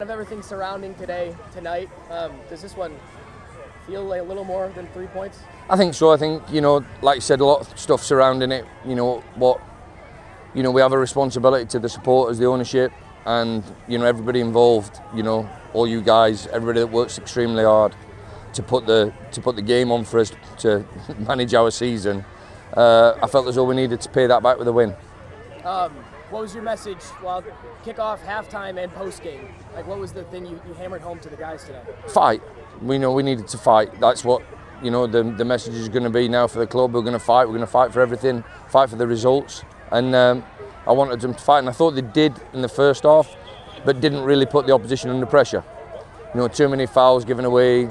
Of everything surrounding tonight, does this one feel like a little more than 3 points? I think so. I think, like you said, a lot of stuff surrounding it. We have a responsibility to the supporters, the ownership, and everybody involved. All you guys, everybody that works extremely hard to put the game on for us to manage our season. I felt as though we needed to pay that back with a win. What was your message while kickoff, halftime, and post game? Like, what was the thing you hammered home to the guys today? Fight. We know we needed to fight. That's what the message is going to be now for the club. We're going to fight. We're going to fight for everything. Fight for the results. And I wanted them to fight, and I thought they did in the first half, but didn't really put the opposition under pressure. Too many fouls given away.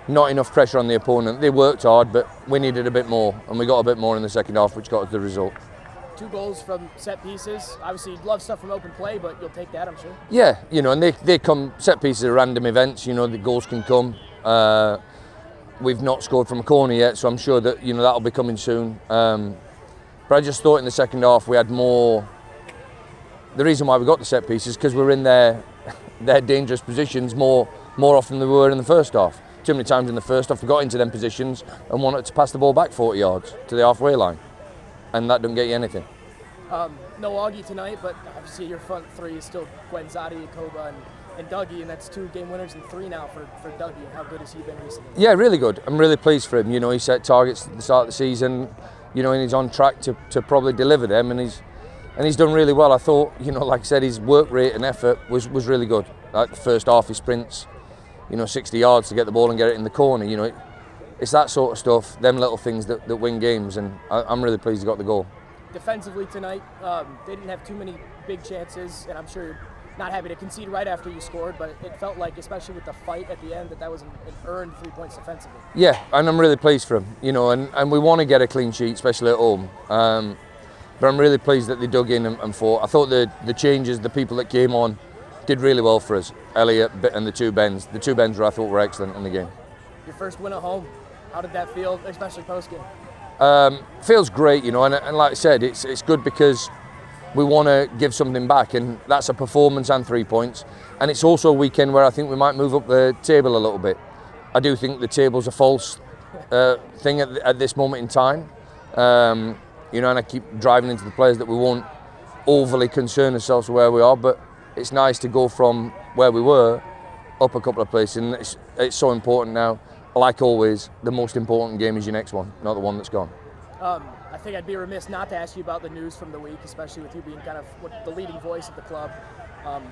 Not enough pressure on the opponent. They worked hard, but we needed a bit more, and we got a bit more in the second half, which got us the result. 2 goals from set pieces. Obviously, you'd love stuff from open play, but you'll take that, I'm sure. Yeah, and they come, set pieces are random events, the goals can come. We've not scored from a corner yet, so I'm sure that, that'll be coming soon. But I just thought in the second half we had more. The reason why we got the set pieces is because we're in their dangerous positions more often than we were in the first half. Too many times in the first half we got into them positions and wanted to pass the ball back 40 yards to the halfway line. And that don't get you anything. No Augie tonight, but obviously your front three is still Gwenzati, Yakoba, and Dougie, and that's 2 game winners and 3 now for Dougie. How good has he been recently? Yeah, really good. I'm really pleased for him. He set targets at the start of the season, and he's on track to probably deliver them, and he's done really well. I thought, like I said, his work rate and effort was really good. Like the first half, he sprints, 60 yards to get the ball and get it in the corner. It's that sort of stuff, them little things that win games, and I'm really pleased he got the goal. Defensively tonight, they didn't have too many big chances, and I'm sure you're not happy to concede right after you scored, but it felt like, especially with the fight at the end, that was an earned 3 points defensively. Yeah, and I'm really pleased for him, and we want to get a clean sheet, especially at home. But I'm really pleased that they dug in and fought. I thought the changes, the people that came on, did really well for us. Elliot and the 2 Bens. The 2 Bens I thought were excellent in the game. Your first win at home. How did that feel, especially post-game? Feels great, and like I said, it's good because we want to give something back, and that's a performance and 3 points. And it's also a weekend where I think we might move up the table a little bit. I do think the table's a false thing at this moment in time. And I keep driving into the players that we won't overly concern ourselves with where we are, but it's nice to go from where we were up a couple of places, and it's so important now. Like always, the most important game is your next one, not the one that's gone. I think I'd be remiss not to ask you about the news from the week, especially with you being kind of the leading voice of the club.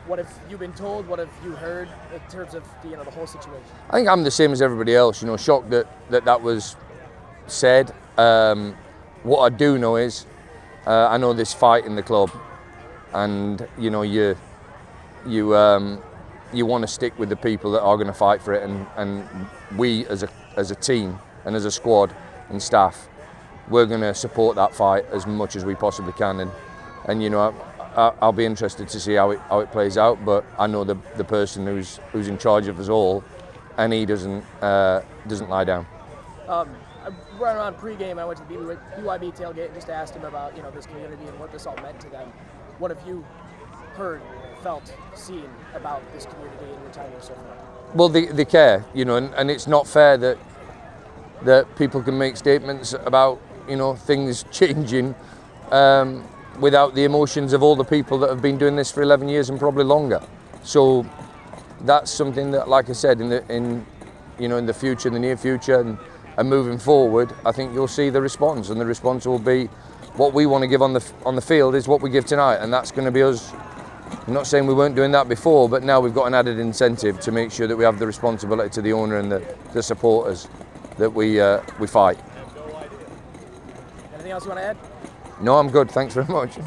What have you been told? What have you heard in terms of the whole situation? I think I'm the same as everybody else. Shocked that was said. What I do know is I know there's fight in the club, and you want to stick with the people that are going to fight for it, and we as a team and as a squad and staff, we're going to support that fight as much as we possibly can, and I'll be interested to see how it plays out, but I know the person who's in charge of us all, and he doesn't lie down. I ran around pre-game. I went to the BYB tailgate and just asked him about this community and what this all meant to them. What have you heard, felt, seen about this community in your time here so far? Well, they care, and it's not fair that people can make statements about things changing without the emotions of all the people that have been doing this for 11 years and probably longer. So that's something that, like I said, in the future, in the near future, and moving forward, I think you'll see the response, and the response will be what we want to give on the field is what we give tonight, and that's going to be us. I'm not saying we weren't doing that before, but now we've got an added incentive to make sure that we have the responsibility to the owner and the supporters that we fight. Anything else you want to add? No, I'm good. Thanks very much.